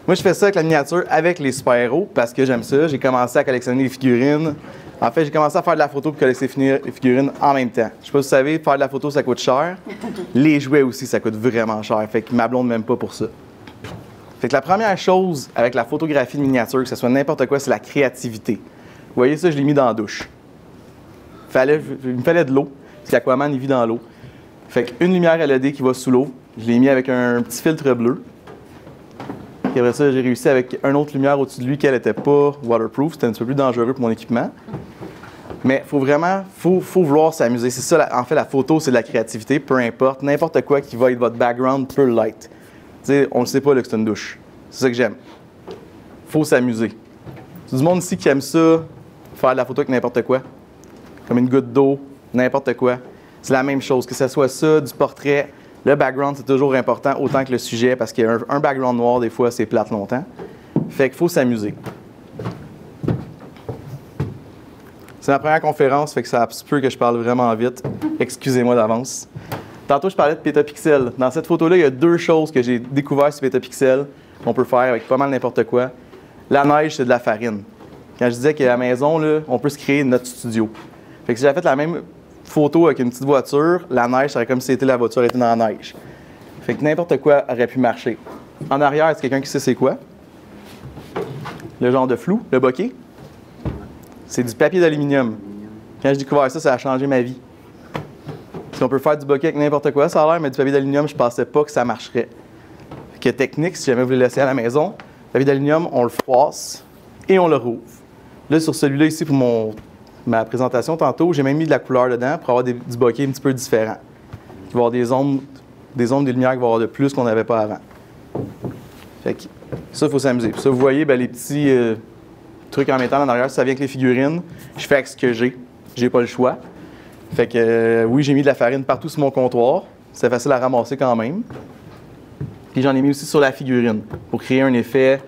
Moi, je fais ça avec la miniature, avec les super-héros, parce que j'aime ça. J'ai commencé à collectionner les figurines. En fait, j'ai commencé à faire de la photo pour collectionner les figurines en même temps. Je sais pas si vous savez, faire de la photo, ça coûte cher. Les jouets aussi, ça coûte vraiment cher. Fait que ma blonde m'aime pas pour ça. Fait que la première chose avec la photographie de miniature, que ce soit n'importe quoi, c'est la créativité. Vous voyez ça, je l'ai mis dans la douche. Il me fallait de l'eau, parce qu'Aquaman, il vit dans l'eau. Fait qu'une lumière LED qui va sous l'eau, je l'ai mis avec un petit filtre bleu. Et après ça, j'ai réussi avec une autre lumière au-dessus de lui qu'elle n'était pas waterproof. C'était un petit peu plus dangereux pour mon équipement. Mais il faut vraiment, faut vouloir s'amuser. C'est ça, en fait, la photo, c'est de la créativité, peu importe. N'importe quoi qui va être votre background peut l'être. Tu sais, on ne sait pas là, que c'est une douche. C'est ça que j'aime. Faut s'amuser. C'est du monde ici qui aime ça, faire de la photo avec n'importe quoi. Comme une goutte d'eau, n'importe quoi. C'est la même chose, que ce soit ça, du portrait. Le background, c'est toujours important, autant que le sujet, parce qu'un background noir, des fois, c'est plate longtemps. Fait qu'il faut s'amuser. C'est ma première conférence, fait que ça se peut que je parle vraiment vite. Excusez-moi d'avance. Tantôt, je parlais de Pétapixel. Dans cette photo-là, il y a deux choses que j'ai découvertes sur Pétapixel qu'on peut faire avec pas mal n'importe quoi. La neige, c'est de la farine. Quand je disais qu'à la maison, là, on peut se créer notre studio. Fait que si j'avais fait la même photo avec une petite voiture, la neige, ça serait comme si la voiture était dans la neige. Fait que n'importe quoi aurait pu marcher. En arrière, est-ce quelqu'un qui sait c'est quoi? Le genre de flou, le bokeh? C'est du papier d'aluminium. Quand j'ai découvert ça, ça a changé ma vie. Si on peut faire du bokeh avec n'importe quoi, ça a l'air, mais du papier d'aluminium, je pensais pas que ça marcherait. Fait que technique, si jamais vous voulez le laisser à la maison, le papier d'aluminium, on le froisse et on le rouvre. Là, sur celui-là ici, pour ma présentation tantôt, j'ai même mis de la couleur dedans pour avoir du bokeh un petit peu différent. Il va y avoir des ombres, des lumières qui vont avoir de plus qu'on n'avait pas avant. Fait que ça, il faut s'amuser. Puis ça, vous voyez, bien, les petits trucs en métal en arrière, ça vient avec les figurines. Je fais avec ce que j'ai. J'ai pas le choix. Fait que oui, j'ai mis de la farine partout sur mon comptoir. C'est facile à ramasser quand même. Puis j'en ai mis aussi sur la figurine pour créer un effet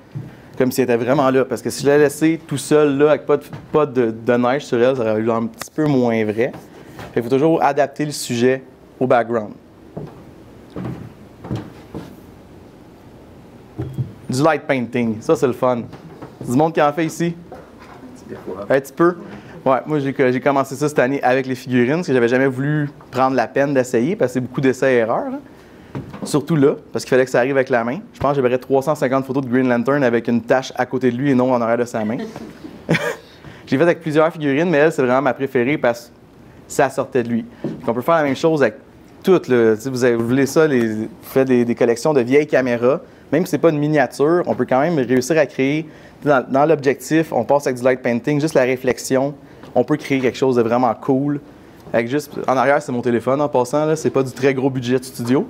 comme si elle était vraiment là. Parce que si je l'ai laissé tout seul là, avec pas de neige sur elle, ça aurait eu un petit peu moins vrai. Il faut toujours adapter le sujet au background. Du light painting, ça c'est le fun. C'est du monde qui en fait ici? Un petit peu. Ouais, moi j'ai commencé ça cette année avec les figurines, parce que j'avais jamais voulu prendre la peine d'essayer, parce que c'est beaucoup d'essais-erreurs. Surtout là, parce qu'il fallait que ça arrive avec la main. Je pense que j'avais 350 photos de Green Lantern avec une tache à côté de lui et non en arrière de sa main. J'ai fait avec plusieurs figurines, mais elle, c'est vraiment ma préférée parce que ça sortait de lui. Donc, on peut faire la même chose avec toutes. Si vous voulez ça, vous faites des collections de vieilles caméras. Même si ce n'est pas une miniature, on peut quand même réussir à créer, dans l'objectif, on passe avec du light painting, juste la réflexion, on peut créer quelque chose de vraiment cool. Avec juste, en arrière, c'est mon téléphone en passant, là, c'est pas du très gros budget de studio,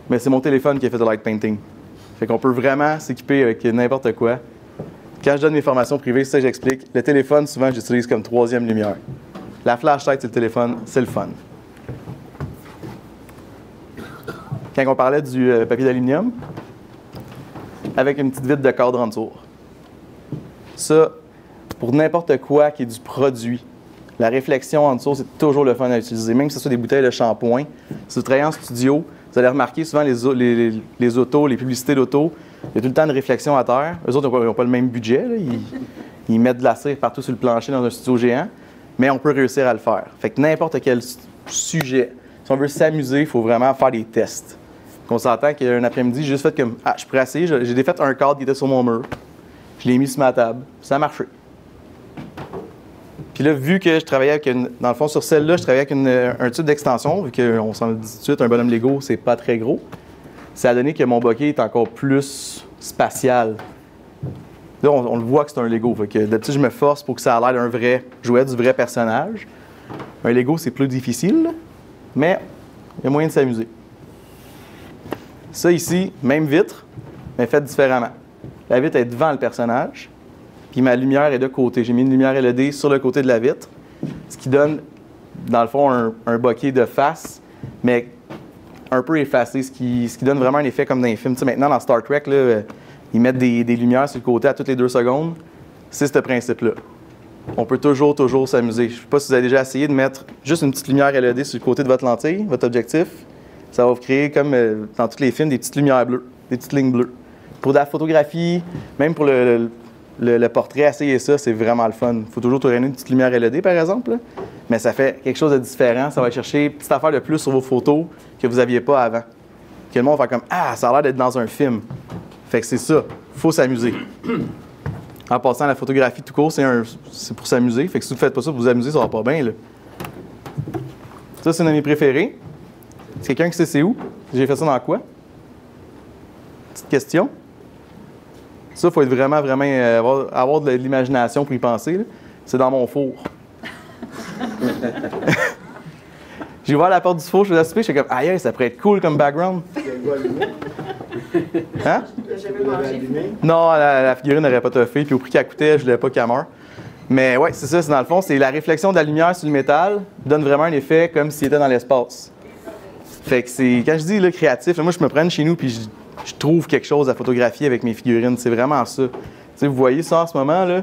mais c'est mon téléphone qui a fait du light painting. Fait qu'on peut vraiment s'équiper avec n'importe quoi. Quand je donne mes formations privées, c'est ça que j'explique. Le téléphone, souvent, j'utilise comme troisième lumière. La flashlight, c'est le téléphone, c'est le fun. Quand on parlait du papier d'aluminium, avec une petite vitre de cadre en dessous. Ça, pour n'importe quoi qui est du produit, la réflexion en dessous, c'est toujours le fun à utiliser. Même si ce soit des bouteilles de shampoing. Si vous travaillez en studio, vous allez remarquer souvent les autos, les publicités d'auto, il y a tout le temps une réflexion à terre. Eux autres n'ont pas le même budget. Là. Ils mettent de la cire partout sur le plancher dans un studio géant, mais on peut réussir à le faire. Fait que n'importe quel sujet, si on veut s'amuser, il faut vraiment faire des tests. On s'entend qu'un après-midi, j'ai juste fait comme « Ah, je pourrais essayer. » J'ai défait un cadre qui était sur mon mur. Je l'ai mis sur ma table. Ça a marché. Puis là, vu que je travaillais avec dans le fond, sur celle-là, je travaillais avec un tube d'extension, vu qu'on s'en dit tout de suite, un bonhomme Lego, c'est pas très gros. Ça a donné que mon bokeh est encore plus spatial. Là, on le voit que c'est un Lego. Fait que d'habitude, je me force pour que ça ait l'air d'un vrai jouet, du vrai personnage. Un Lego, c'est plus difficile, mais il y a moyen de s'amuser. Ça ici, même vitre, mais faite différemment. La vitre est devant le personnage, puis ma lumière est de côté. J'ai mis une lumière LED sur le côté de la vitre, ce qui donne, dans le fond, un bokeh de face, mais un peu effacé, ce qui donne vraiment un effet comme dans les films. Tu sais, maintenant, dans Star Trek, là, ils mettent des lumières sur le côté à toutes les 2 secondes. C'est ce principe-là. On peut toujours s'amuser. Je ne sais pas si vous avez déjà essayé de mettre juste une petite lumière LED sur le côté de votre lentille, votre objectif. Ça va vous créer, comme dans tous les films, des petites lumières bleues, des petites lignes bleues. Pour de la photographie, même pour le portrait, essayer ça, c'est vraiment le fun. Il faut toujours tourner une petite lumière LED, par exemple, là. Mais ça fait quelque chose de différent. Ça va chercher une petite affaire de plus sur vos photos que vous n'aviez pas avant. Que le monde va faire comme « Ah, ça a l'air d'être dans un film ». Fait que c'est ça. Il faut s'amuser. En passant, la photographie tout court, c'est pour s'amuser. Fait que si vous ne faites pas ça pour vous amuser, ça va pas bien, là. Ça, c'est un de mes préférés. C'est quelqu'un qui sait c'est où? J'ai fait ça dans quoi? Petite question. Ça, il faut être vraiment avoir de l'imagination pour y penser. C'est dans mon four. J'ai ouvert la porte du four, je faisais souper, j'étais comme, aïe, ça pourrait être cool comme background. Hein? Non, la figurine n'aurait pas toffé, puis au prix qu'elle coûtait, je voulais pas qu'elle meure. Mais ouais, c'est ça, c'est dans le fond, c'est la réflexion de la lumière sur le métal donne vraiment un effet comme s'il était dans l'espace. Fait que c'est, quand je dis là, créatif, là, moi je me prends chez nous puis je trouve quelque chose à photographier avec mes figurines. C'est vraiment ça. T'sais, vous voyez ça en ce moment, là,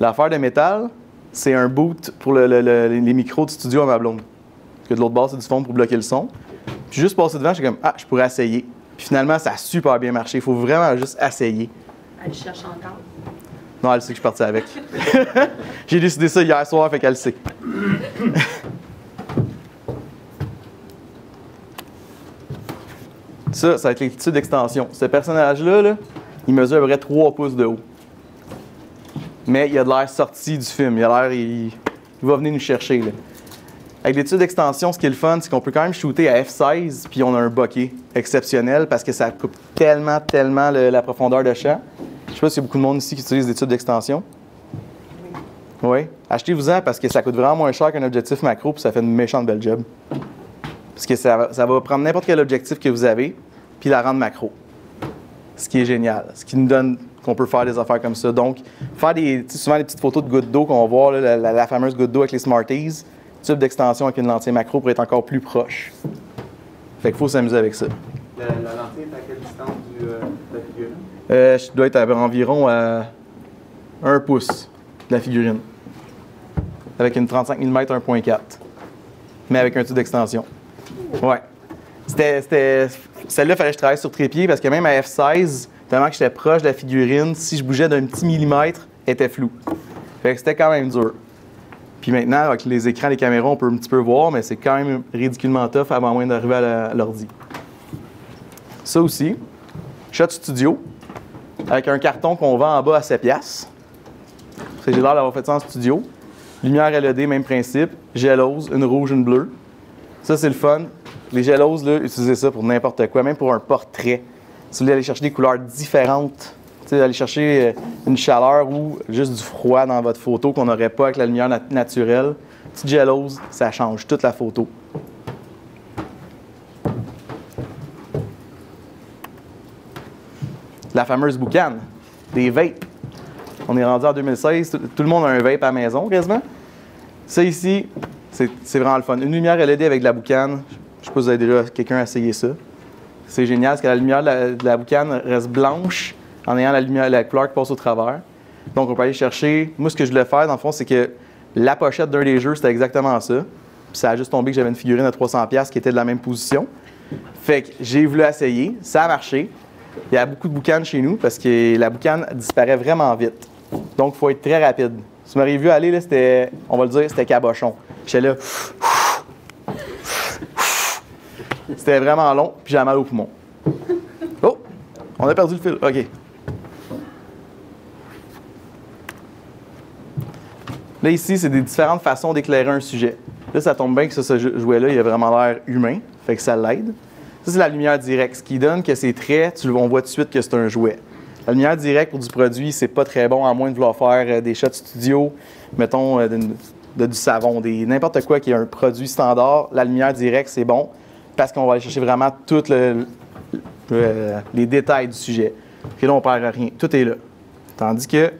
l'affaire de métal, c'est un boot pour les micros de studio à ma blonde. Parce que de l'autre bord, c'est du fond pour bloquer le son. Puis juste passer devant, j'étais comme, ah, je pourrais essayer. Puis finalement, ça a super bien marché. Il faut vraiment juste essayer. Elle cherche encore. Non, elle sait que je suis parti avec. J'ai décidé ça hier soir, fait qu'elle sait. Ça va être les tubes d'extension. Ce personnage-là, là, il mesure à peu près 3 pouces de haut. Mais il a de l'air sorti du film. Il va venir nous chercher, là. Avec les tubes d'extension, ce qui est le fun, c'est qu'on peut quand même shooter à f16, puis on a un bokeh exceptionnel parce que ça coupe tellement la profondeur de champ. Je sais pas s'il y a beaucoup de monde ici qui utilise des tubes d'extension. Oui. Achetez-vous-en parce que ça coûte vraiment moins cher qu'un objectif macro, puis ça fait une méchante belle job. Parce que ça va prendre n'importe quel objectif que vous avez, puis la rendre macro. Ce qui est génial. Ce qui nous donne qu'on peut faire des affaires comme ça. Donc, faire souvent les petites photos de gouttes d'eau qu'on va voir, là, la fameuse goutte d'eau avec les Smarties, tube d'extension avec une lentille macro pour être encore plus proche. Fait qu'il faut s'amuser avec ça. La lentille est à quelle distance de la figurine? Je dois être environ à 1 pouce de la figurine. Avec une 35 mm 1.4. Mais avec un tube d'extension. Ouais. Celle-là, il fallait que je travaille sur trépied parce que même à f16, tellement que j'étais proche de la figurine, si je bougeais d'un petit millimètre, elle était floue. Fait que c'était quand même dur. Puis maintenant, avec les écrans, les caméras, on peut un petit peu voir, mais c'est quand même ridiculement tough avant moins d'arriver à l'ordi. Ça aussi, Shot Studio, avec un carton qu'on vend en bas à 7$. J'ai l'air d'avoir fait ça en studio. Lumière LED, même principe. Gélose, une rouge, une bleue. Ça, c'est le fun. Les géloses, là, utilisez ça pour n'importe quoi, même pour un portrait. Si vous voulez aller chercher des couleurs différentes, aller chercher une chaleur ou juste du froid dans votre photo qu'on n'aurait pas avec la lumière naturelle, petite gélose, ça change toute la photo. La fameuse boucane, des vapes. On est rendu en 2016, tout le monde a un vape à la maison quasiment. Ça ici, c'est vraiment le fun. Une lumière LED avec de la boucane, je sais pas si vous avez déjà quelqu'un essayé ça. C'est génial parce que la lumière de la boucane reste blanche en ayant la couleur qui passe au travers. Donc on peut aller chercher, moi ce que je voulais faire dans le fond, c'est que la pochette d'un des jeux, c'était exactement ça. Puis ça a juste tombé que j'avais une figurine à 300$ qui était de la même position. Fait que j'ai voulu essayer, ça a marché. Il y a beaucoup de boucanes chez nous parce que la boucane disparaît vraiment vite. Donc, il faut être très rapide. Si vous m'auriez vu aller, là, c'était, on va le dire, c'était cabochon. J'étais là. C'était vraiment long, puis j'avais mal au poumon. Oh! On a perdu le fil. OK. Là, ici, c'est des différentes façons d'éclairer un sujet. Là, ça tombe bien que ce jouet-là, il a vraiment l'air humain, fait que ça l'aide. Ça, c'est la lumière directe, ce qui donne que c'est très, on voit tout de suite que c'est un jouet. La lumière directe pour du produit, c'est pas très bon, à moins de vouloir faire des shots studio, mettons, du savon, n'importe quoi qui est un produit standard. La lumière directe, c'est bon, parce qu'on va aller chercher vraiment tous les détails du sujet. Et là, on perd rien. Tout est là. Tandis que,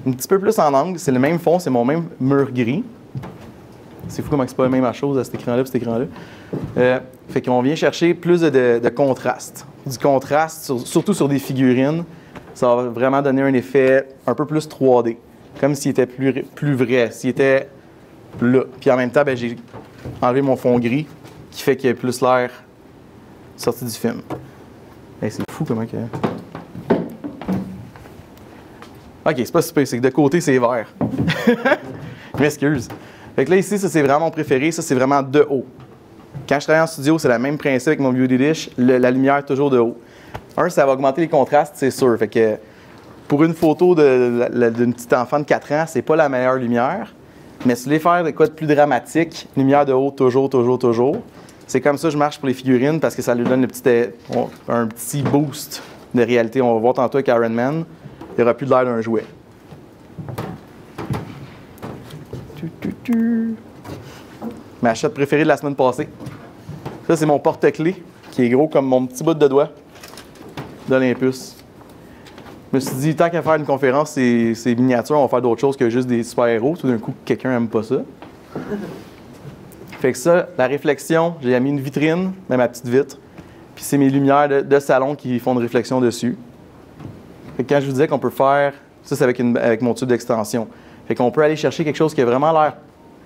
un petit peu plus en angle, c'est le même fond, c'est mon même mur gris. C'est fou comment c'est pas la même chose à cet écran-là et cet écran-là. Fait qu'on vient chercher plus de contraste. Du contraste, surtout sur des figurines, ça va vraiment donner un effet un peu plus 3D. Comme s'il était plus vrai, s'il était là. Puis en même temps, ben, j'ai enlevé mon fond gris qui fait qu'il y a plus l'air sorti du film. Hey, c'est fou comment que... OK, c'est pas super, c'est que de côté, c'est vert. Je m'excuse. Fait que là, ici, ça, c'est vraiment mon préféré. Ça, c'est vraiment de haut. Quand je travaille en studio, c'est le même principe avec mon Beauty Dish. La lumière est toujours de haut. Ça va augmenter les contrastes, c'est sûr. Fait que pour une photo d'une petite enfant de 4 ans, c'est pas la meilleure lumière. Mais si vous voulez faire de quoi de plus dramatique, lumière de haut, toujours, toujours, toujours. C'est comme ça que je marche pour les figurines parce que ça lui donne un petit boost de réalité. On va voir tantôt avec Iron Man, il n'y aura plus de l'air d'un jouet. Ma shot préférée de la semaine passée. Ça, c'est mon porte-clés qui est gros comme mon petit bout de doigt d'Olympus. Je me suis dit, tant qu'à faire une conférence, c'est miniature, on va faire d'autres choses que juste des super-héros. Tout d'un coup, quelqu'un n'aime pas ça. Fait que ça, la réflexion, j'ai mis une vitrine, même ma petite vitre. Puis c'est mes lumières de salon qui font une réflexion dessus. Fait que quand je vous disais qu'on peut faire, ça c'est avec mon tube d'extension. Fait qu'on peut aller chercher quelque chose qui a vraiment l'air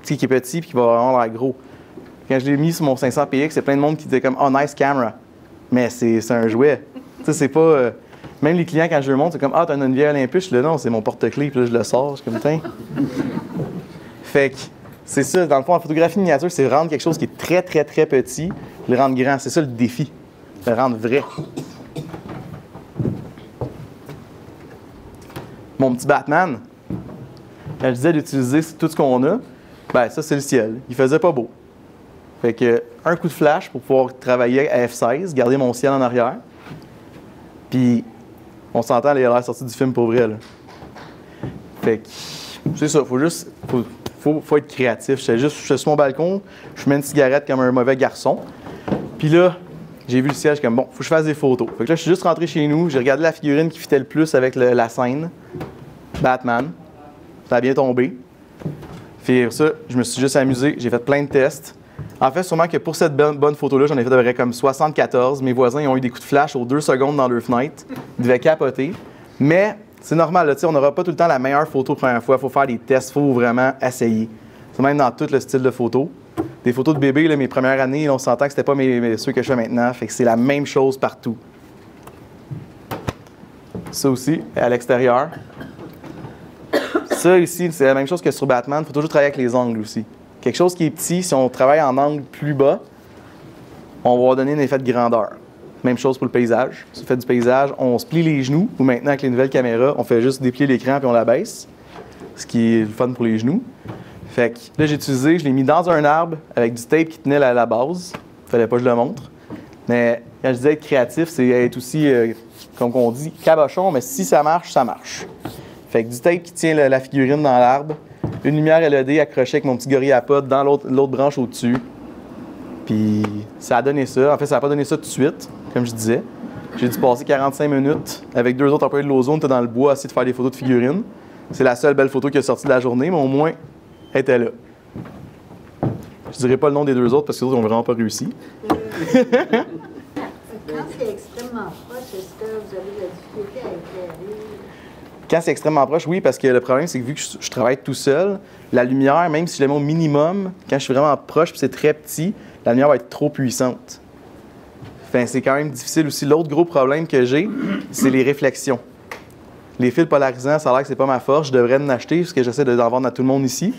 petit, qui est petit, puis qui va vraiment l'air gros. Quand je l'ai mis sur mon 500px, c'est plein de monde qui disait comme « Oh, nice camera ». Mais c'est un jouet. Tu sais, c'est pas... même les clients, quand je le montre, c'est comme « Ah, t'as une vieille Olympus ». Je dis « Non, c'est mon porte-clés », puis là, je le sors. Je suis comme « Tiens ». Fait que c'est ça. Dans le fond, en photographie miniature, c'est rendre quelque chose qui est très, très, très petit, le rendre grand. C'est ça le défi. Le rendre vrai. Mon petit Batman, quand je disais d'utiliser tout ce qu'on a, ben ça, c'est le ciel. Il faisait pas beau. Fait que un coup de flash pour pouvoir travailler à F16, garder mon ciel en arrière. Puis, on s'entend, il a l'air sorti du film pour vrai, là. Fait que, c'est ça, faut être créatif. Je suis sur mon balcon, je fumais une cigarette comme un mauvais garçon. Puis là, j'ai vu le ciel, je suis comme, bon, faut que je fasse des photos. Fait que là, je suis juste rentré chez nous, j'ai regardé la figurine qui fitait le plus avec la scène. Batman. Ça a bien tombé. Fait ça, je me suis juste amusé, j'ai fait plein de tests. En fait, sûrement que pour cette bonne photo-là, j'en ai fait à peu près comme 74. Mes voisins ils ont eu des coups de flash aux 2 secondes dans leur fenêtre. Ils devaient capoter. Mais c'est normal, là, on n'aura pas tout le temps la meilleure photo la première fois. Il faut faire des tests, il faut vraiment essayer. C'est même dans tout le style de photo. Des photos de bébé, là, mes premières années, on s'entend que c'était pas ceux que je fais maintenant. Fait que c'est la même chose partout. Ça aussi, à l'extérieur. Ça ici, c'est la même chose que sur Batman. Il faut toujours travailler avec les angles aussi. Quelque chose qui est petit, si on travaille en angle plus bas, on va donner un effet de grandeur. Même chose pour le paysage. Si on fait du paysage, on se plie les genoux, ou maintenant avec les nouvelles caméras, on fait juste déplier l'écran puis on la baisse, ce qui est le fun pour les genoux. Fait que là, j'ai utilisé, je l'ai mis dans un arbre avec du tape qui tenait la base. Fallait pas que je le montre. Mais quand je disais être créatif, c'est être aussi, comme on dit, cabochon, mais si ça marche, ça marche. Fait que du tape qui tient la figurine dans l'arbre, une lumière LED accrochée avec mon petit gorille à potes dans l'autre branche au-dessus. Puis ça a donné ça. En fait, ça n'a pas donné ça tout de suite, comme je disais. J'ai dû passer 45 minutes avec 2 autres employés de l'Ozone dans le bois à essayer de faire des photos de figurines. C'est la seule belle photo qui est sortie de la journée, mais au moins, elle était là. Je dirais pas le nom des 2 autres parce que les autres n'ont vraiment pas réussi. Quand c'est extrêmement proche, est-ce que vous avez de la difficulté à éclairer? Quand c'est extrêmement proche, oui, parce que le problème, c'est que vu que je travaille tout seul, la lumière, même si je la mets au minimum, quand je suis vraiment proche et c'est très petit, la lumière va être trop puissante. Enfin, c'est quand même difficile aussi. L'autre gros problème que j'ai, c'est les réflexions. Les fils polarisants, ça a l'air que c'est pas ma force. Je devrais en acheter parce que j'essaie d'en vendre à tout le monde ici.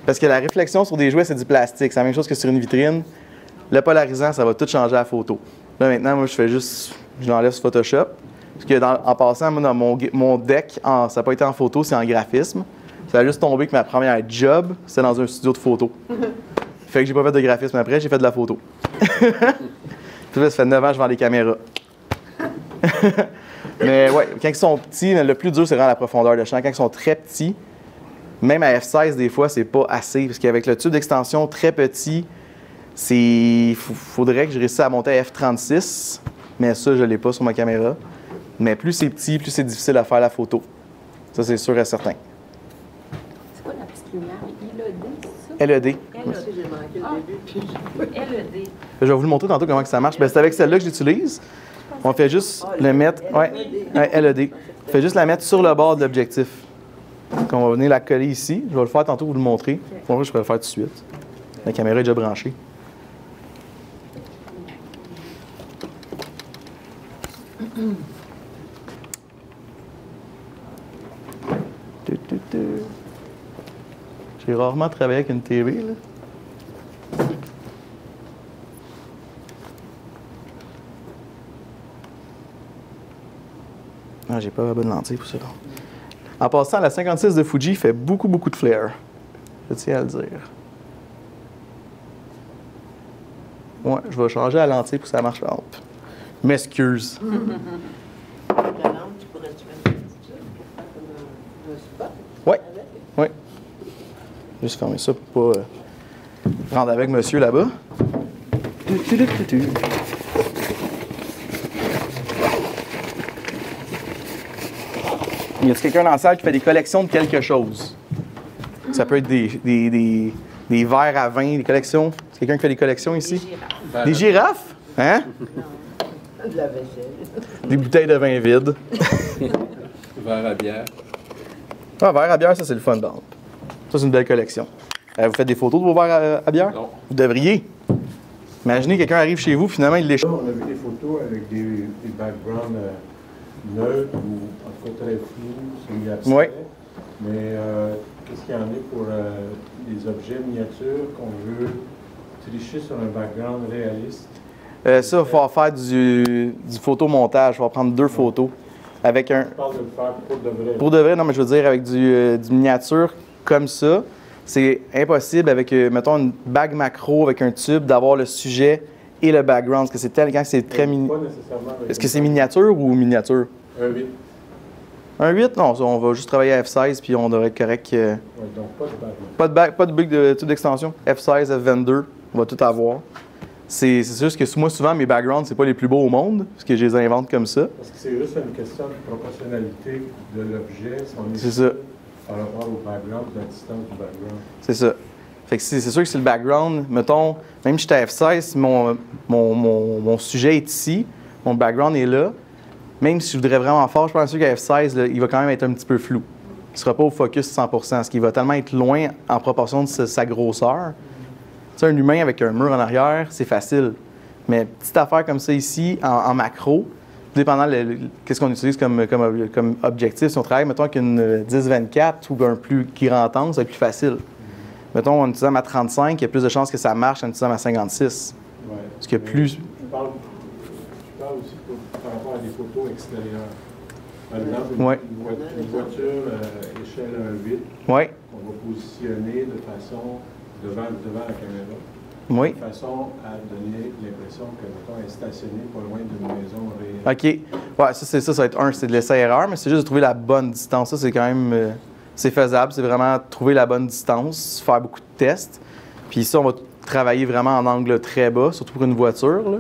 Parce que la réflexion sur des jouets, c'est du plastique. C'est la même chose que sur une vitrine. Le polarisant, ça va tout changer à la photo. Là, maintenant, moi, je l'enlève sur Photoshop. Parce que en passant, moi, dans mon deck, ça n'a pas été en photo, c'est en graphisme. Ça a juste tombé que ma première job, c'était dans un studio de photo. Fait que j'ai pas fait de graphisme après, j'ai fait de la photo. Puis là, ça fait 9 ans que je vends des caméras. Mais ouais, quand ils sont petits, le plus dur, c'est vraiment la profondeur de champ. Quand ils sont très petits, même à F16, des fois, c'est pas assez. Parce qu'avec le tube d'extension très petit, faudrait que je réussisse à monter à F36. Mais ça, je l'ai pas sur ma caméra. Mais plus c'est petit, plus c'est difficile à faire la photo. Ça, c'est sûr et certain. C'est quoi la petite lumière? LED, LED. Moi aussi, j'ai manqué le début. LED. Je vais vous le montrer tantôt comment ça marche. Ben, c'est avec celle-là que j'utilise. On fait juste le mettre. Ouais, LED. On fait juste la mettre sur le bord de l'objectif. Donc, on va venir la coller ici. Je vais le faire tantôt, vous le montrer. Bon, je peux le faire tout de suite. La caméra est déjà branchée. J'ai rarement travaillé avec une TV, là. Ah, j'ai pas la bonne lentille pour ça. En passant, la 56 de Fuji fait beaucoup de flair. Je tiens à le dire. Ouais, je vais changer la lentille pour que ça marche. M'excuse. La lampe, tu pourrais-tu mettre une petite chose pour faire comme un spot? Ouais. Avec? Oui. Juste fermer ça pour pas rendre avec monsieur là-bas. Y a-t-il quelqu'un dans la salle qui fait des collections de quelque chose? Ça peut être des verres à vin, des collections. C'est quelqu'un qui fait des collections ici? Des girafes? Hein? De la vaisselle. Des bouteilles de vin vides. Verre à bière. Ah, verre à bière, ça c'est le fun, Bamp. Ça, c'est une belle collection. Vous faites des photos de vos verres à bière? Non. Vous devriez. Imaginez, quelqu'un arrive chez vous, finalement, il l'échappe. On a vu des photos avec des backgrounds neutres ou en tout cas très flous, semi-abstraits. Oui. Mais qu'est-ce qu'il y en a pour les objets miniatures qu'on veut tricher sur un background réaliste? Ça, il va faire du photomontage. On va prendre 2 photos. Avec un. Je parle de le faire pour de vrai. Pour de vrai, non, mais je veux dire, avec du miniature comme ça, c'est impossible avec, mettons, une bague macro avec un tube, d'avoir le sujet et le background. Parce que c'est tel quand c'est très mini. Pas nécessairement avec Est-ce que c'est miniature ou miniature? un 8. Un 8? Non, ça, on va juste travailler à F16 puis on devrait être correct. Ouais, donc pas de background. Pas de bug de tube d'extension. F16, F22, on va tout avoir. C'est juste que moi, souvent, mes backgrounds, c'est pas les plus beaux au monde, parce que je les invente comme ça. Parce que c'est juste une question de proportionnalité de l'objet, si on est C'est ça. par rapport au background, de la distance du background. C'est ça. Fait que c'est sûr que c'est le background. Mettons, même si j'étais à F16, mon sujet est ici, mon background est là. Même si je voudrais vraiment fort, je pense qu'à F16, là, il va quand même être un petit peu flou. Il ne sera pas au focus 100%, parce qu'il va tellement être loin en proportion de sa grosseur. Tu sais, un humain avec un mur en arrière, c'est facile. Mais petite affaire comme ça ici, en macro, dépendant qu'est-ce qu'on utilise comme objectif. Si on travaille, mettons, avec une 10-24 ou un plus grand angle, ça va être plus facile. Mettons, en utilisant ma 35, il y a plus de chances que ça marche en utilisant ma 56. Ouais. Parce que plus. Je parle aussi par rapport à des photos extérieures. Par exemple, Ouais. une voiture échelle 1.8 Oui, qu'on va positionner de façon devant la caméra, oui. de façon à donner l'impression que, mettons, elle est stationnée pas loin d'une maison réelle. OK. Ouais, ça va être c'est de l'essai-erreur, mais c'est juste de trouver la bonne distance. Ça, c'est quand même. C'est faisable. C'est vraiment trouver la bonne distance, faire beaucoup de tests. Puis ça, on va travailler vraiment en angle très bas, surtout pour une voiture, là.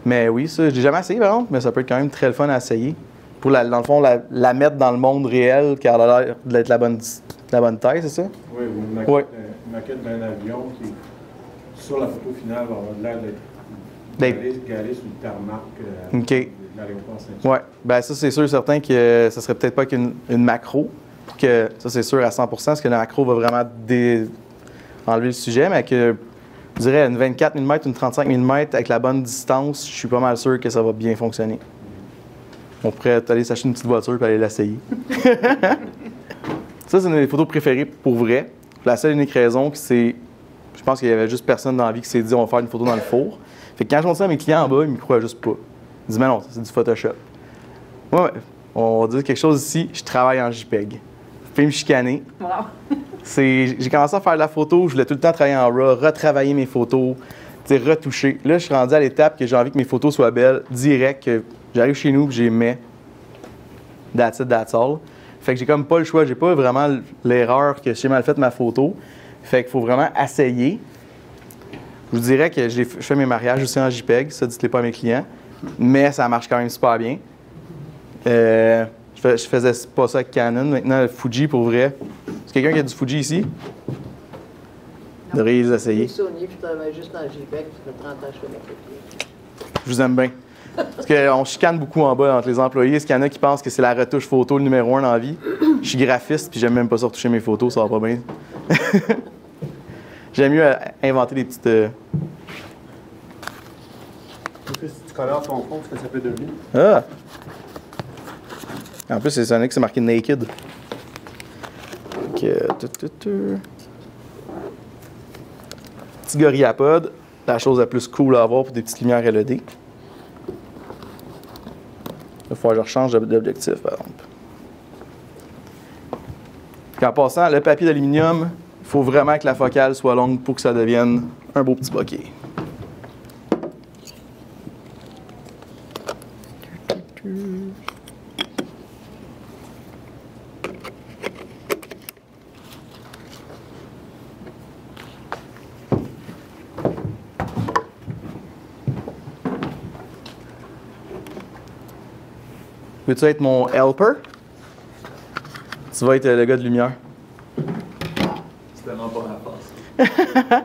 Mais oui, ça, j'ai jamais essayé, par exemple, mais ça peut être quand même très le fun à essayer. Pour, dans le fond, la mettre dans le monde réel, car elle a l'air d'être la bonne taille, c'est ça? Oui, ou une maquette d'un avion qui, sur la photo finale, va avoir l'air d'être garé sur le tarmac OK. de l'aéroport Saint-Jean. Oui. Bien, ça, c'est sûr et certain que ça serait peut-être pas qu'une macro. Que ça, c'est sûr à 100 parce que la macro va vraiment enlever le sujet, mais que je dirais une 24 mm, une 35 mm avec la bonne distance, je suis pas mal sûr que ça va bien fonctionner. On pourrait aller s'acheter une petite voiture et aller l'essayer. Ça, c'est une des photos préférées pour vrai. La seule et unique raison, c'est je pense qu'il y avait juste personne dans la vie qui s'est dit on va faire une photo dans le four. Fait que quand je montre ça à mes clients en bas, ils me croient juste pas. Ils disent mais non, c'est du Photoshop. Moi, on va dire quelque chose ici, je travaille en JPEG. Vous pouvez me chicaner. Wow. J'ai commencé à faire de la photo, je voulais tout le temps travailler en RAW, retravailler mes photos, retoucher. Là, je suis rendu à l'étape que j'ai envie que mes photos soient belles, direct, que j'arrive chez nous et j'y mets. That's it, that's all. Fait que j'ai comme pas le choix, j'ai pas vraiment l'erreur que j'ai mal fait ma photo. Fait qu'il faut vraiment essayer. Je vous dirais que je fais mes mariages aussi en JPEG, ça dites-le pas à mes clients, mais ça marche quand même super bien. Je faisais pas ça avec Canon. Maintenant, le Fuji, pour vrai. Est-ce quelqu'un qui a du Fuji ici? Vous devriez les essayer. Je suis Sony, puis je travaille juste en JPEG, ça fait 30 ans que je fais ma copie. Je vous aime bien. Parce qu'on chicane beaucoup en bas entre les employés. Est-ce qu'il y en a qui pensent que c'est la retouche photo le numéro 1 dans la vie? Je suis graphiste, puis j'aime même pas ça retoucher mes photos, ça va pas bien. J'aime mieux inventer des petites... Si tu colores ton fond, ce que ça peut devenir. Ah! En plus, c'est que c'est marqué naked. que, petit gorillapod, la chose la plus cool à avoir pour des petites lumières LED. Il va falloir que je rechange d'objectif, par exemple. Puis en passant, le papier d'aluminium, il faut vraiment que la focale soit longue pour que ça devienne un beau petit bokeh. Veux-tu être mon helper? Tu vas être le gars de lumière. C'est tellement pas la face.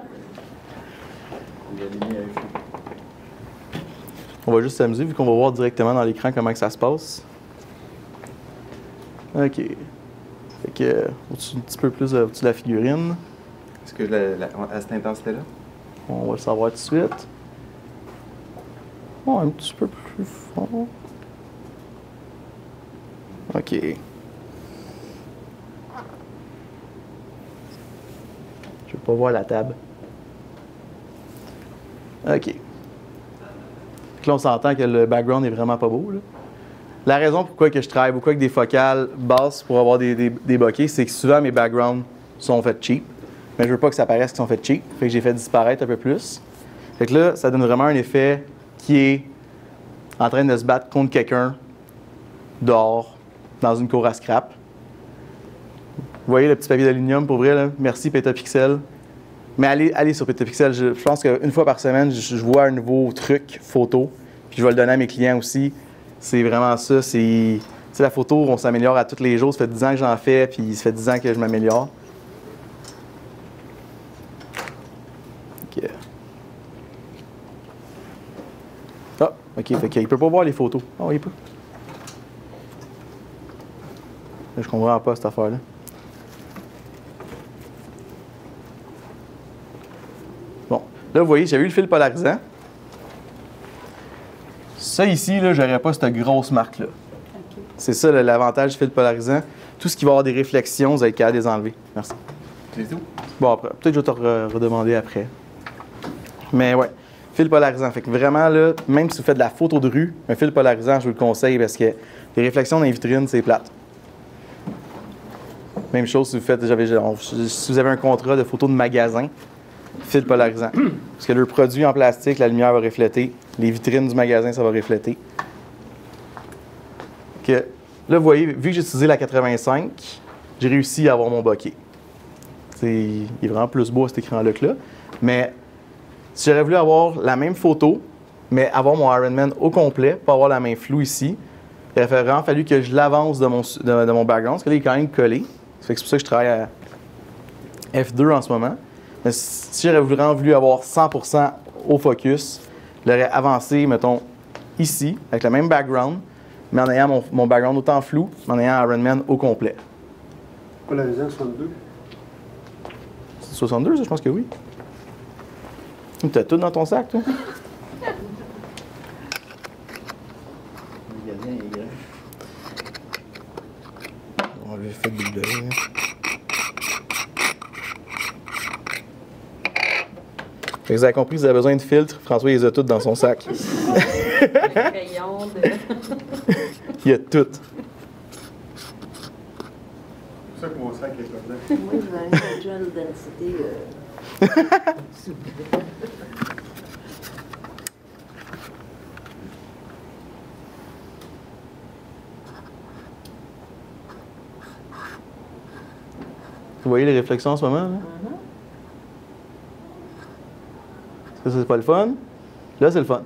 On va juste s'amuser vu qu'on va voir directement dans l'écran comment que ça se passe. OK. Fait que, au-dessus, un petit peu plus au-dessus de la figurine. Est-ce que à cette intensité-là? On va le savoir tout de suite. Oh, un petit peu plus fort. OK. Je veux pas voir la table. OK. Fait que là, on s'entend que le background est vraiment pas beau, là. La raison pourquoi que je travaille beaucoup avec des focales basses pour avoir des bokeh, c'est que souvent mes backgrounds sont faits cheap. Mais je veux pas que ça paraisse qu'ils sont faits cheap. Fait que j'ai fait disparaître un peu plus. Fait que là, ça donne vraiment un effet qui est en train de se battre contre quelqu'un dehors, dans une cour à scrap. Vous voyez le petit papier d'aluminium, pour vrai, là? Merci Petapixel. Mais allez sur Petapixel. Je pense qu'une fois par semaine, je vois un nouveau truc photo. Puis je vais le donner à mes clients aussi. C'est vraiment ça. C'est la photo, on s'améliore à tous les jours. Ça fait 10 ans que j'en fais, puis ça fait 10 ans que je m'améliore. OK. Ah, OK. Fait qu'il peut pas voir les photos. Ah, il peut. Je comprends pas cette affaire-là. Bon. Là, vous voyez, j'avais eu le fil polarisant. Ça ici, là, j'aurais pas cette grosse marque-là. OK. C'est ça l'avantage du fil polarisant. Tout ce qui va avoir des réflexions, vous allez être capable de les enlever. Merci. C'est tout? Bon, après, peut-être que je vais te redemander après. Mais ouais, fil polarisant. Fait que vraiment, là, même si vous faites de la photo de rue, un fil polarisant, je vous le conseille parce que les réflexions dans les vitrines, c'est plate. Même chose si vous faites, si vous avez un contrat de photo de magasin, fil polarisant. Parce que le produit en plastique, la lumière va refléter. Les vitrines du magasin, ça va refléter. Que, là, vous voyez, vu que j'ai utilisé la 85, j'ai réussi à avoir mon bokeh. Il est vraiment plus beau cet écran-là que là. Mais si j'aurais voulu avoir la même photo, mais avoir mon Ironman au complet, pas avoir la main floue ici, il aurait vraiment fallu que je l'avance de mon background, parce que là, il est quand même collé. C'est pour ça que je travaille à F2 en ce moment. Mais si j'aurais vraiment voulu avoir 100% au focus, je l'aurais avancé, mettons, ici, avec le même background, mais en ayant mon background autant flou, mais en ayant Ironman au complet. Polarisant 62. C'est 62, ça, je pense que oui. Tu as tout dans ton sac, toi? On lui fait du bleu. Vous avez compris, vous avez besoin de filtres. François, il les a toutes dans son sac. Crayon Il y a tout. C'est pour ça que mon sac est comme ça. Moi, je vais aller à gel densité. S'il vous plaît. Vous voyez les réflexions en ce moment? Là? Est-ce que c'est pas le fun? Là, c'est le fun.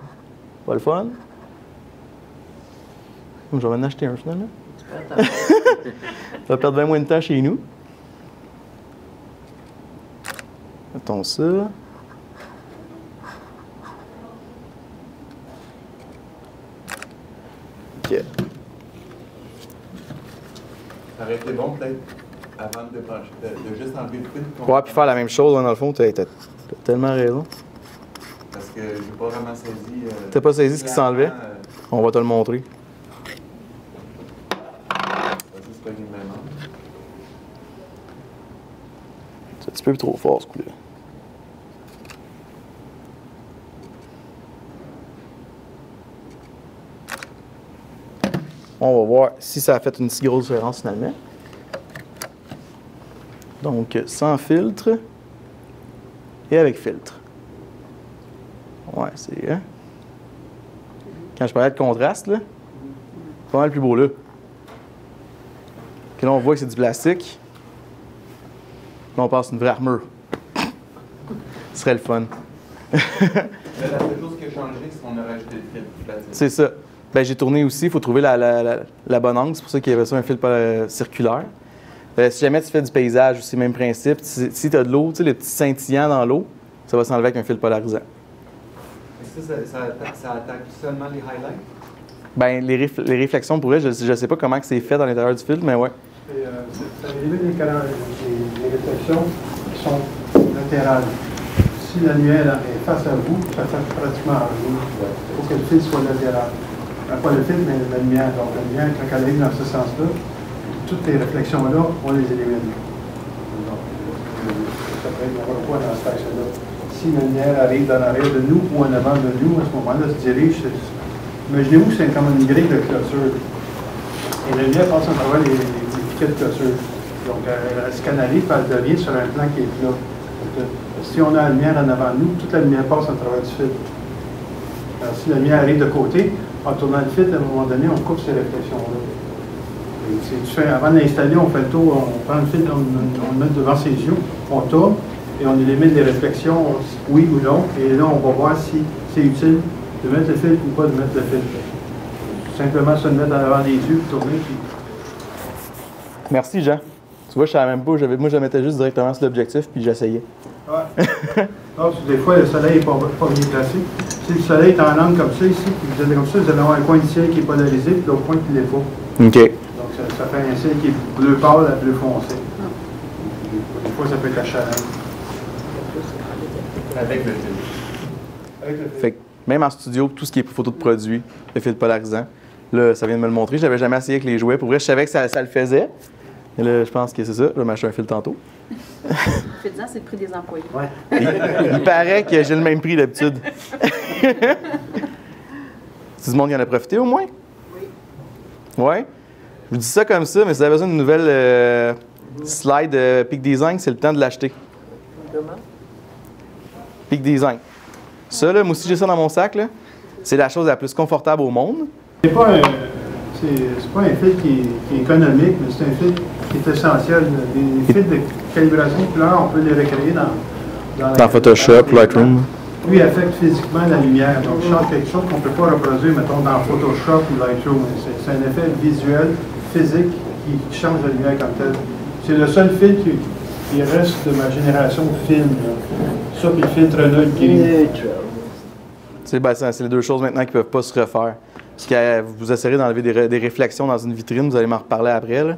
Pas le fun? Je vais en acheter un finalement. Tu peux attendre. Ça va perdre 20 moins de temps chez nous. Mettons ça. OK. Ça aurait été bon peut-être avant de débrancher, de juste enlever le fil. Ouais, puis faire la même chose, hein, dans le fond, t'as tellement raison. Parce que j'ai pas vraiment saisi. T'as pas saisi ce qui s'enlevait? On va te le montrer. Ça, c'est pas une même. C'est un petit peu trop fort, ce coup-là. On va voir si ça a fait une si grosse différence finalement. Donc, sans filtre et avec filtre. Ouais, c'est... Hein? Quand je parlais de contraste, là, c'est pas mal plus beau là. Puis là, on voit que c'est du plastique. Là, on passe une vraie armure. Ce serait le fun. Mais la seule chose qui a changé, c'est qu'on a rajouté le filtre plastique. C'est ça. Ben, j'ai tourné aussi, il faut trouver la bonne angle. C'est pour ça qu'il y avait ça, un filtre circulaire. Si jamais tu fais du paysage, c'est le même principe. Si tu as de l'eau, tu sais, le petit scintillant dans l'eau, ça va s'enlever avec un filtre polarisant. Ça attaque seulement les highlights? Ben, les réflexions, pour vrai, je ne sais pas comment c'est fait dans l'intérieur du filtre, mais ouais. Ça élimine les réflexions qui sont latérales. Si la lumière est face à vous, ça fait pratiquement à vous. Il faut que le filtre soit latéral. Pas le filtre, mais la lumière. Donc la lumière, quand elle arrive dans ce sens-là, toutes les réflexions-là, on les élimine. Donc, ça peut être n'importe quoi dans cette action-là. Si la lumière arrive dans l'arrière de nous ou en avant de nous, à ce moment-là, se dirige. Imaginez-vous que c'est comme une grille de clôture. Et la lumière passe à travers les piquets de clôture. Donc, elle se canalise, puis elle devient sur un plan qui est plat. Si on a la lumière en avant de nous, toute la lumière passe à travers du filtre. Alors, si la lumière arrive de côté, en tournant le filtre, à un moment donné, on coupe ces réflexions-là. Avant de l'installer, on fait le tour, on prend le filtre, on le met devant ses yeux, on tourne et on élimine les réflexions, oui ou non. Et là, on va voir si c'est utile de mettre le filtre ou pas de mettre le filtre. Simplement se le mettre en avant des yeux, tourner. Puis... Merci, Jean. Tu vois, je savais même pas. Moi, je mettais juste directement sur l'objectif, puis j'essayais. Ouais. Non, des fois, le soleil n'est pas bien placé. Si le soleil est en angle comme ça, ici, puis vous êtes comme ça, vous allez avoir un coin du ciel qui est polarisé, puis l'autre coin qui ne l'est pas. OK. Donc, ça fait un ciel qui est bleu pâle à bleu foncé. Des fois, ça peut être achalant. Avec le filtre. Avec le filtre. Fait que même en studio, tout ce qui est photo de produit, le filtre polarisant, là, ça vient de me le montrer. J'avais jamais essayé avec les jouets. Pour vrai, je savais que ça le faisait. Et là, je pense que c'est ça. Je vais m'acheter un filtre tantôt. Faites-en, c'est le prix des employés. Ouais. Il paraît que j'ai le même prix d'habitude. C'est du monde qui en a profité au moins? Oui. Ouais. Je vous dis ça comme ça, mais si vous avez besoin d'une nouvelle slide Peak Design, c'est le temps de l'acheter. Comment? Peak Design. Ça, là, moi aussi, j'ai ça dans mon sac. Là. C'est la chose la plus confortable au monde. C'est pas un filtre qui est économique, mais c'est un filtre qui est essentiel. Des filtres de calibration de couleur, on peut les recréer dans Photoshop, Lightroom. Lui affecte physiquement la lumière. Donc, change quelque chose qu'on ne peut pas reproduire, mettons, dans Photoshop ou Lightroom. C'est un effet visuel, physique, qui change la lumière comme tel. C'est le seul filtre qui reste de ma génération film. Là. Ça, puis le filtre neutre gris. C'est les deux choses maintenant qui ne peuvent pas se refaire. Parce que vous essayerez d'enlever des réflexions dans une vitrine, vous allez m'en reparler après. Là.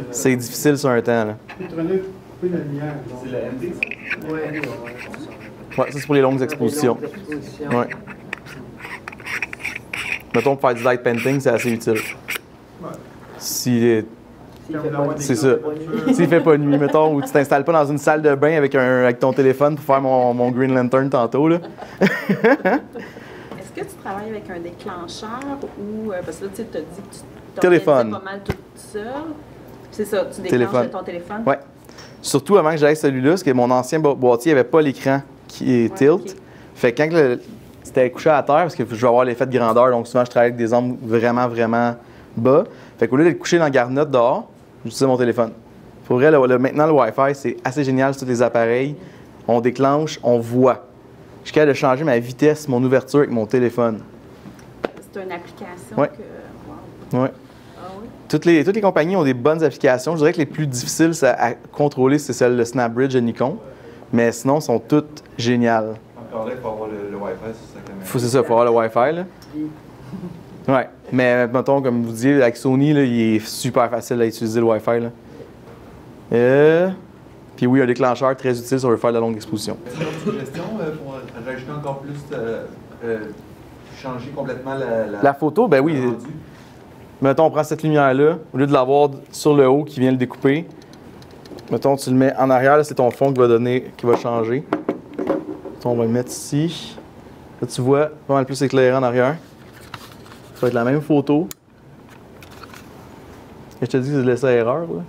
C'est difficile sur un temps. Là. Filtre neutre, couper la lumière. C'est le MD, ça? Oui. Ouais, ça c'est pour les longues expositions. Ouais. Mettons, pour faire du light painting, c'est assez utile. Ouais. C'est ça. S'il fait pas nuit, mettons, ou tu t'installes pas dans une salle de bain avec ton téléphone pour faire mon Green Lantern tantôt, là. Est-ce que tu travailles avec un déclencheur ou... parce que là, tu as dit que tu Téléphone. pas mal tout seul. C'est ça, tu déclenches Téléphone. ton téléphone? Ouais. Surtout avant que j'aille celui-là, parce que mon ancien boîtier n'avait pas l'écran qui est tilt. OK. Fait que quand c'était couché à terre, parce que je vais avoir l'effet de grandeur, donc souvent je travaille avec des angles vraiment, vraiment bas. Fait qu'au lieu d'être couché dans la garnotte dehors, j'utilisais mon téléphone. Pour vrai, maintenant, le Wi-Fi, c'est assez génial sur tous les appareils. On déclenche, on voit. Je suis capable de changer ma vitesse, mon ouverture avec mon téléphone. C'est une application Ouais. que... Wow. Ouais. Ah oui? Toutes les compagnies ont des bonnes applications. Je dirais que les plus difficiles à contrôler, c'est celle de SnapBridge et Nikon. Mais sinon, elles sont toutes géniales. Encore là, il faut avoir le Wi-Fi sur sa caméra. C'est ça, il faut avoir le Wi-Fi. Là. Ouais. Mais mettons, comme vous disiez, avec Sony, là, il est super facile à utiliser le Wi-Fi. Là. Puis oui, un déclencheur très utile si on veut faire de la longue exposition. Est-ce que tu as une suggestion pour rajouter encore plus, changer complètement La photo, ben oui. le rendu? Mettons, on prend cette lumière-là, au lieu de l'avoir sur le haut qui vient le découper, Mettons, tu le mets en arrière, c'est ton fond qui va donner, qui va changer. Mettons, on va le mettre ici. Là, tu vois, pas mal plus éclairé en arrière. Ça va être la même photo. Et je te dis que je laisse à erreur, là.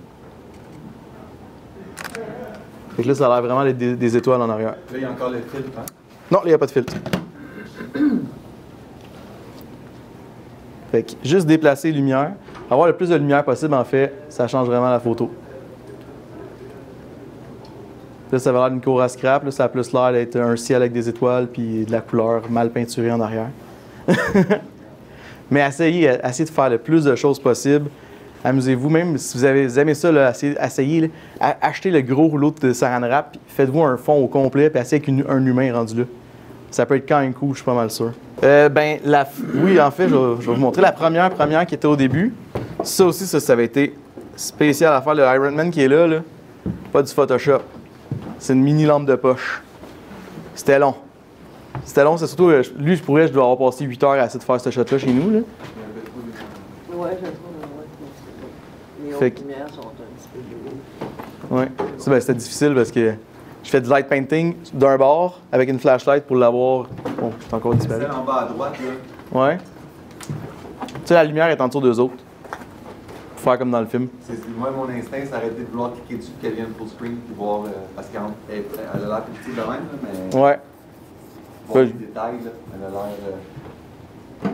Fait que là, ça a l'air vraiment des étoiles en arrière. Là, il y a encore le filtre, hein? Non, il n'y a pas de filtre. Fait que juste déplacer lumière, avoir le plus de lumière possible, en fait, ça change vraiment la photo. Là, ça va l'air d'une cour à scrap. Là, ça a plus l'air d'être un ciel avec des étoiles puis de la couleur mal peinturée en arrière. Mais essayez de faire le plus de choses possible. Amusez-vous. Même si vous avez aimé ça, là, essayez. Là, achetez le gros rouleau de Saran Wrap, puis faites-vous un fond au complet, puis essayez avec un humain rendu là. Ça peut être quand même cool, je suis pas mal sûr. Oui, en fait, je vais vous montrer la première qui était au début. Ça aussi, ça avait été spécial à faire. Le Iron Man qui est là, pas du Photoshop. C'est une mini lampe de poche. C'était long. C'était long, c'est surtout, lui, je dois avoir passé 8 heures à essayer de faire ce shot-là chez nous. Là. Ouais, je trouve, les Fait hautes lumières sont un petit peu Ouais. C'était difficile parce que je fais du light painting d'un bord avec une flashlight pour l'avoir. Bon, c'est encore disparu. Celle en bas à droite, là. Ouais. Tu sais, la lumière est en dessous d'eux autres. Pour faire comme dans le film. Moi, mon instinct, c'est d'arrêter de vouloir cliquer dessus qu'elle vienne full screen puis voir. Parce qu'elle a l'air plus petite de même, là, mais. Ouais. Voir les détails, là. Elle a l'air.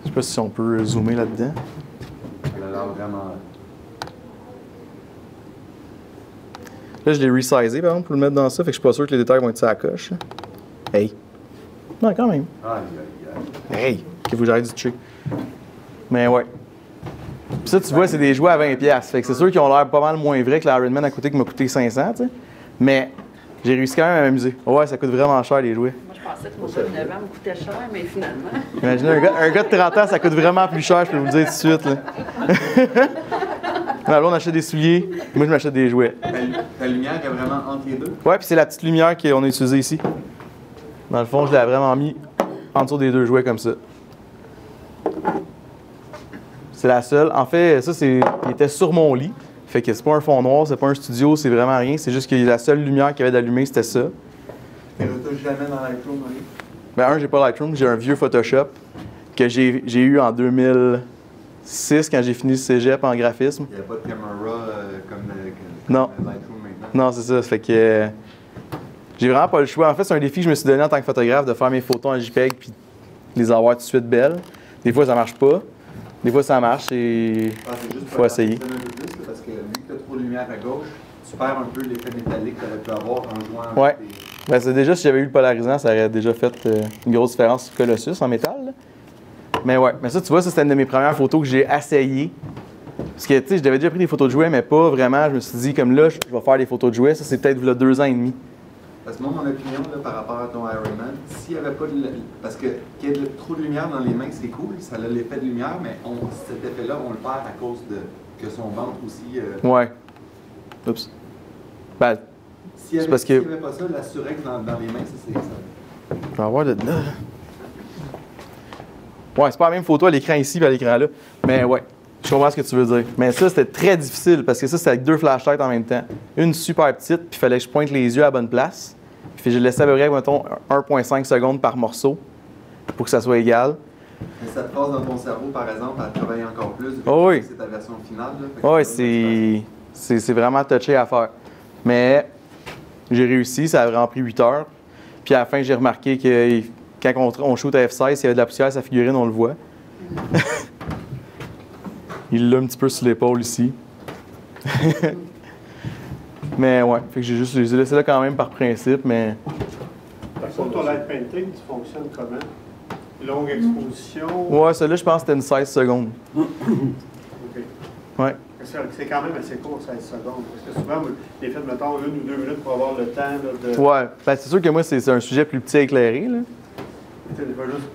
Je sais pas si on peut zoomer là-dedans. Elle a l'air vraiment. Là, je l'ai resizé, par exemple, pour le mettre dans ça. Fait que je suis pas sûr que les détails vont être sur la coche. Hey. Non, quand même. Hey. Il faut que j'arrête du toucher. Mais ouais. Puis ça, tu vois, c'est des jouets à 20$. Fait que c'est sûr qu'ils ont l'air pas mal moins vrais que l'Iron Man à côté qui m'a coûté 500$, tu sais. Mais j'ai réussi quand même à m'amuser. Ouais, ça coûte vraiment cher, les jouets. Moi, je pensais que mon gars de 9 ans me coûtait cher, mais finalement. Imaginez, un gars de 30 ans, ça coûte vraiment plus cher, je peux vous le dire tout de suite. Là. Là, on achète des souliers, moi je m'achète des jouets. Ta lumière est vraiment entre les deux? Ouais, puis c'est la petite lumière qu'on a utilisée ici. Dans le fond, je l'ai vraiment mis en dessous des deux jouets comme ça. C'est la seule. En fait, ça, il était sur mon lit. Fait que c'est pas un fond noir, c'est pas un studio, c'est vraiment rien. C'est juste que la seule lumière qu'il y avait d'allumée, c'était ça. Tu ne retouches jamais dans Lightroom, oui? Ben, j'ai pas Lightroom, j'ai un vieux Photoshop que j'ai eu en 2006 quand j'ai fini le cégep en graphisme. Il n'y a pas de caméra comme Non. Lightroom maintenant. Non, c'est ça. Fait que j'ai vraiment pas le choix. En fait, c'est un défi que je me suis donné en tant que photographe de faire mes photos en JPEG puis les avoir tout de suite belles. Des fois, ça marche pas. Des fois, ça marche et il faut essayer. Un peu plus, parce que vu que tu as trop de lumière à gauche, tu perds un peu l'effet métallique que tu aurais pu avoir en jouant Ouais. avec tes... Ben, c'est déjà, si j'avais eu le polarisant, ça aurait déjà fait une grosse différence sur Colossus en métal. Là. Mais ouais, mais ça, tu vois, ça, c'était une de mes premières photos que j'ai essayé. Parce que, tu sais, j'avais déjà pris des photos de jouets, mais pas vraiment. Je me suis dit, comme là, je vais faire des photos de jouets. Ça, c'est peut-être là 2 ans et demi. Parce que moi, mon opinion là, par rapport à ton Ironman, s'il n'y avait pas de... Parce que qu'il y ait trop de lumière dans les mains, c'est cool, ça a l'effet de lumière, mais cet effet-là, on le perd à cause que son ventre aussi... Ouais. Oups. Ben, s'il n'y avait, parce que... avait pas ça, la surex dans les mains, ça c'est ça. Je vais avoir de là. Ouais, c'est pas la même photo à l'écran ici et à l'écran là. Mais ouais, je comprends ce que tu veux dire. Mais ça, c'était très difficile parce que ça, c'était avec 2 flashlights en même temps. Une super petite, puis il fallait que je pointe les yeux à la bonne place. Puis je laissais à peu près, mettons, 1,5 secondes par morceau pour que ça soit égal. Mais ça te passe dans ton cerveau, par exemple, à travailler encore plus. Oh oui. C'est ta version finale. Oui, c'est vraiment touché à faire. Mais j'ai réussi, ça a vraiment pris 8 heures. Puis à la fin, j'ai remarqué que quand on shoot à F16, s'il y avait de la poussière, sa figurine, on le voit. Il l'a un petit peu sur l'épaule ici. Mais ouais, fait que je les ai laissés là quand même par principe, mais... Par contre, ton light painting, tu fonctionnes comment? Longue exposition? Ouais, celui-là, je pense que c'était une 16 secondes. OK. Ouais. C'est quand même assez court, 16 secondes. Parce que souvent, les fait, mettons, 1 ou 2 minutes pour avoir le temps là, de... Ouais, ben, c'est sûr que moi, c'est un sujet plus petit à éclairer, là. Tu sais, juste...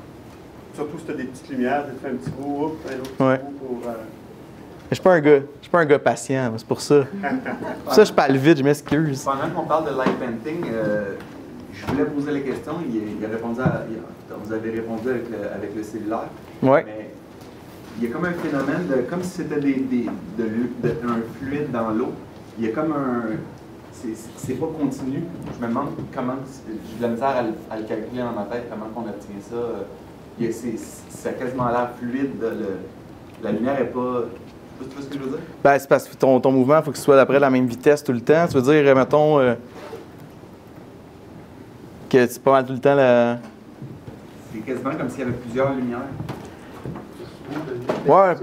Surtout si tu as des petites lumières, tu fais un petit bout, hop, un autre petit Ouais. bout pour... Je suis pas un gars patient, c'est pour ça. Pour ça, je parle vite, je m'excuse. Pendant qu'on parle de light painting, je voulais poser la question. Il a répondu vous avez répondu avec le cellulaire. Ouais. Mais il y a comme un phénomène de comme si c'était un fluide dans l'eau. il y a comme un... C'est pas continu. Je me demande comment... J'ai de la misère à le calculer dans ma tête, comment on obtient ça. Ça a quasiment l'air fluide. La lumière est pas... Tu vois ce que je veux dire? Ben, c'est parce que ton mouvement, il faut que ce soit d'après la même vitesse tout le temps. Tu veux dire, mettons, que c'est pas mal tout le temps la... C'est quasiment comme s'il y avait plusieurs lumières. Ouais,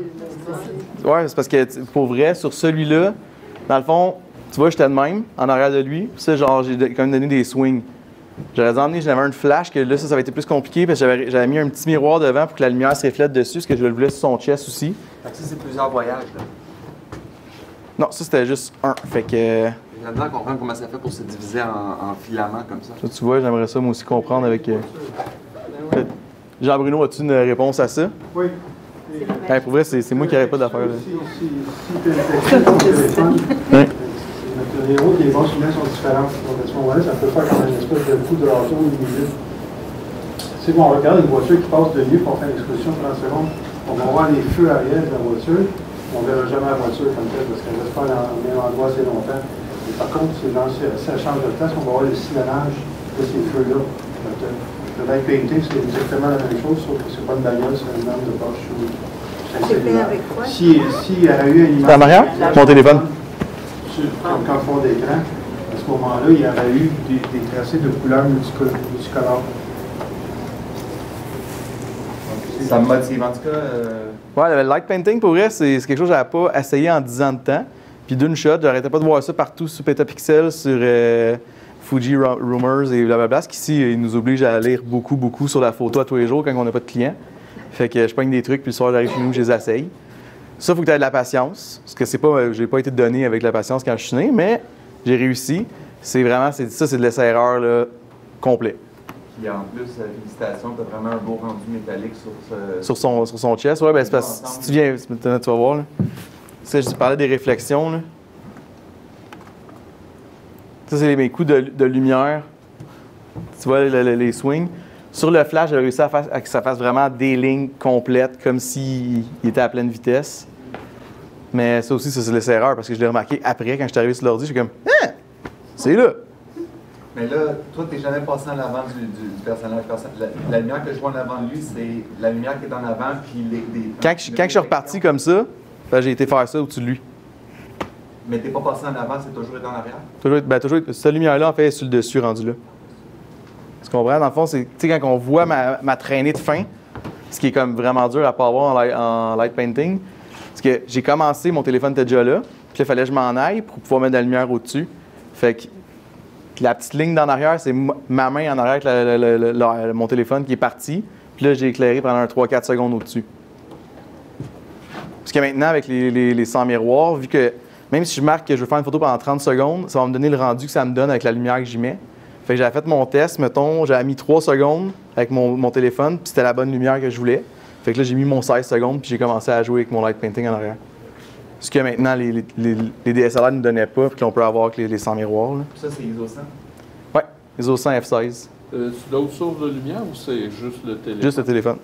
c'est parce que pour vrai, sur celui-là, dans le fond, tu vois, j'étais de même, en arrière de lui. Puis ça, genre, j'ai quand même donné des swings. J'aurais dû emmener, j'avais un flash, que là, ça avait été plus compliqué, parce que j'avais mis un petit miroir devant pour que la lumière se reflète dessus, parce que je le voulais sur son chest aussi. Fait que ça, c'est plusieurs voyages, là. Non, ça, c'était juste un. Fait que... J'ai la misère à comprendre comment ça fait pour se diviser en filaments comme ça. Ça, tu vois, j'aimerais ça, moi aussi, comprendre avec... Jean-Bruno, as-tu une réponse à ça? Oui. Ouais, pour vrai, c'est moi qui n'aurais pas d'affaire. là. Si tu as une ton téléphone, Ouais. les routes, les bons souvenirs sont différentes. Donc à ce moment-là, ça peut faire comme une espèce de coup de râteau ou de minute. Si on regarde une voiture qui passe de nuit pour faire une exposition 30 secondes, on va voir les feux arrière de la voiture. On ne verra jamais la voiture comme telle parce qu'elle reste pas dans le même endroit assez longtemps. Et par contre, si elle change de place, on va voir le sillonnage de ces feux-là. Le light painting, c'est exactement la même chose, sauf que c'est pas une bagnole, c'est une lampe de poche. C'est fait avec quoi? Si il y aurait eu une image... C'est en arrière? Mon téléphone. Comme fond d'écran, à ce moment-là, il y aurait eu des tracés de couleurs multicolores. Ça me motive, en tout cas. Ouais, le light painting, pour vrai, c'est quelque chose que j'avais pas essayé en 10 ans de temps. Puis d'une shot, j'arrêtais pas de voir ça partout sur Petapixel, sur Fuji Rumors et blablabla. Parce qu'ici, ils nous obligent à lire beaucoup sur la photo à tous les jours quand on n'a pas de clients. Fait que je pogne des trucs, puis le soir, j'arrive chez nous, je les essaye. Ça, il faut que tu aies de la patience. Parce que c'est pas, j'ai pas été donné avec la patience quand je suis né, mais j'ai réussi. C'est vraiment, c'est de l'essai-erreur là, complet. Puis en plus, félicitations, tu as vraiment un beau rendu métallique sur Sur son chest, ouais, ben c'est parce que si tu viens, tu vas voir, là. Tu sais, je parlais des réflexions, là. Ça, c'est mes coups de lumière. Tu vois les swings. Sur le flash, j'ai réussi à que ça fasse vraiment des lignes complètes, comme s'il était à pleine vitesse. Mais ça aussi, ça, c'est l'essai-erreur, parce que je l'ai remarqué après, quand je suis arrivé sur l'ordi, j'ai comme « Ah! C'est là! » Mais là, toi, tu n'es jamais passé en avant du personnage. La lumière que je vois en avant de lui, c'est la lumière qui est en avant, puis Quand je suis reparti comme ça, ben, j'ai été faire ça au-dessus de lui. Mais tu n'es pas passé en avant, c'est toujours été en arrière? Toujours, cette lumière-là, en fait, est sur le dessus, rendu là. Tu comprends? Dans le fond, c'est quand on voit ma traînée de fin, ce qui est comme vraiment dur à pas avoir en light painting, c'est que j'ai commencé, mon téléphone était déjà là, puis il fallait que je m'en aille pour pouvoir mettre de la lumière au-dessus. Fait que la petite ligne d'en arrière, c'est ma main en arrière avec mon téléphone qui est parti, puis là, j'ai éclairé pendant un 3-4 secondes au-dessus. Parce que maintenant, avec les 100 miroirs, vu que même si je marque que je veux faire une photo pendant 30 secondes, ça va me donner le rendu que ça me donne avec la lumière que j'y mets. Fait que j'avais fait mon test, mettons, j'avais mis 3 secondes avec mon téléphone, puis c'était la bonne lumière que je voulais. Fait que là, j'ai mis mon 16 secondes, puis j'ai commencé à jouer avec mon light painting en arrière. Ce que maintenant, les DSLR ne nous donnaient pas, puis qu'on peut avoir avec les 100 miroirs. Là. Ça, c'est ISO 100? Ouais, ISO 100 F16. C'est d'autres sources de lumière ou c'est juste le téléphone? Juste le téléphone.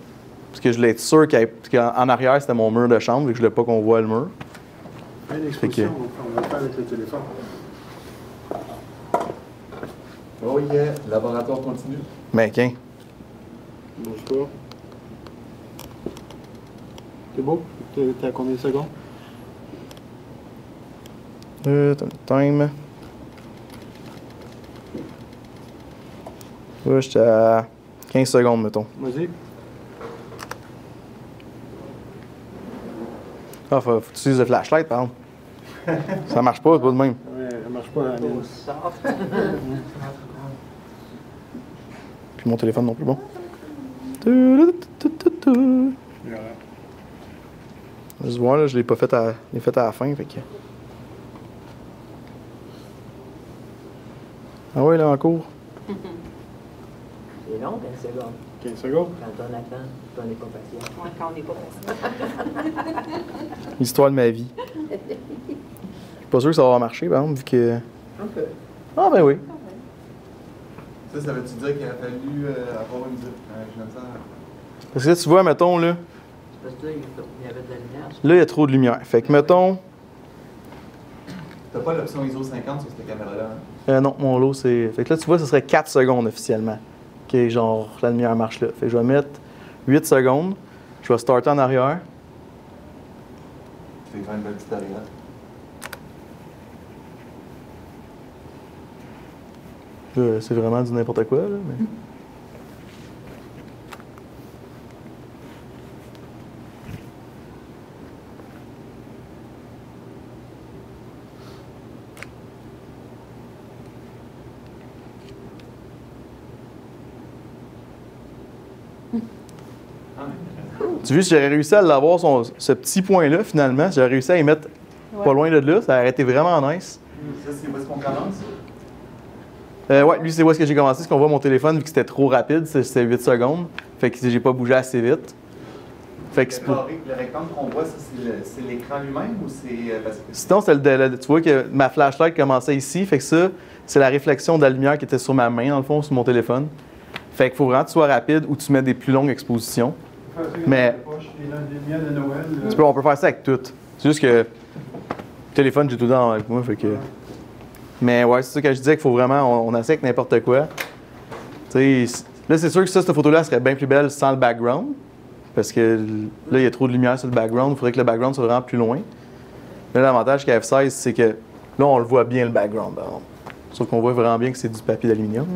Parce que je voulais être sûr qu'en arrière, c'était mon mur de chambre, et que je voulais pas qu'on voit le mur. L'exposition, on va le faire avec le téléphone. Oh yeah, laboratoire continue. Mais qu'un. Bonjour. C'est beau? T'es à combien de secondes? Time. Ouais, j'étais à 15 secondes, mettons. Vas-y. Ah, faut que tu utilises le flashlight, par exemple. Ça marche pas, c'est pas de même. Ouais, ça marche pas à la mienne. Puis mon téléphone non plus, bon. Je vais voir, là, je l'ai pas fait à la fin, fait que... Ah ouais, là, en cours. C'est long, 15 secondes. 15 secondes? Quand on attend, quand on n'est pas patient. Ouais, quand on n'est pas patient. L'histoire de ma vie. Je suis pas sûr que ça va marcher, par exemple, vu que... Un peu. Ah, ben oui. Ça veut-tu dire qu'il a fallu avoir une... Parce que là, tu vois, mettons, là... Parce que là, il y avait de la lumière. Là, il y a trop de lumière. Fait que, mettons... T'as pas l'option ISO 50 sur cette caméra-là? Hein? Non, mon lot, c'est. Fait que là, tu vois, ce serait 4 secondes officiellement. Que genre, la lumière marche là. Fait que je vais mettre 8 secondes. Je vais starter en arrière. Tu fais quand même une belle petite arrière. C'est vraiment du n'importe quoi, là. Mais... Tu vois, si j'aurais réussi à l'avoir, ce petit point-là, finalement, si j'aurais réussi à y mettre pas loin de là, ça aurait été vraiment nice. Ça, c'est où est-ce qu'on commence? Ouais, lui, c'est où est-ce que j'ai commencé. Ce qu'on voit mon téléphone, vu que c'était trop rapide, c'est 8 secondes. Fait que j'ai pas bougé assez vite. Fait que Le rectangle qu'on voit, ça, c'est l'écran lui-même ou c'est... Parce que... Sinon, tu vois que ma flashlight commençait ici. Fait que ça, c'est la réflexion de la lumière qui était sur ma main, dans le fond, sur mon téléphone. Fait qu'il faut vraiment que tu sois rapide ou tu mets des plus longues expositions. Mais on peut faire ça avec tout. C'est juste que le téléphone, j'ai tout le temps avec moi. Fait que... Mais ouais, c'est ça que je disais qu'il faut vraiment, on essaie avec n'importe quoi. T'sais, là, c'est sûr que cette photo-là serait bien plus belle sans le background. Parce que là, il y a trop de lumière sur le background. Il faudrait que le background soit vraiment plus loin. Là, l'avantage qu'à F16, c'est que là, on le voit bien le background. Sauf qu'on voit vraiment bien que c'est du papier d'aluminium.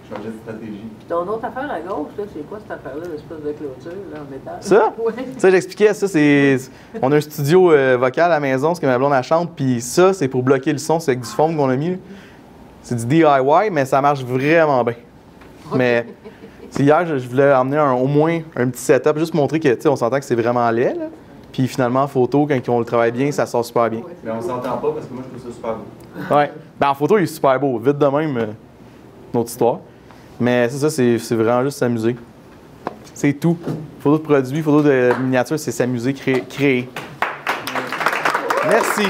Changer de stratégie. Ton autre affaire à gauche, là, c'est quoi cette affaire-là, l'espèce de clôture là, en métal? Ça? Ouais. Ça, j'expliquais, ça, c'est... On a un studio vocal à la maison, ce que ma blonde, elle chante, puis ça, c'est pour bloquer le son, c'est avec du foam qu'on a mis. C'est du DIY, mais ça marche vraiment bien. Mais hier, je voulais emmener au moins un petit setup, juste montrer que, tu sais, on s'entend que c'est vraiment laid, là. Puis finalement, en photo, quand on le travaille bien, ça sort super bien. Mais on s'entend pas parce que moi, je trouve ça super beau. Ouais. Ben, en photo, il est super beau. Vite de même, notre histoire. Mais c'est ça, c'est vraiment juste s'amuser. C'est tout. Photo de produit, photo de miniature, c'est s'amuser, créer. Merci.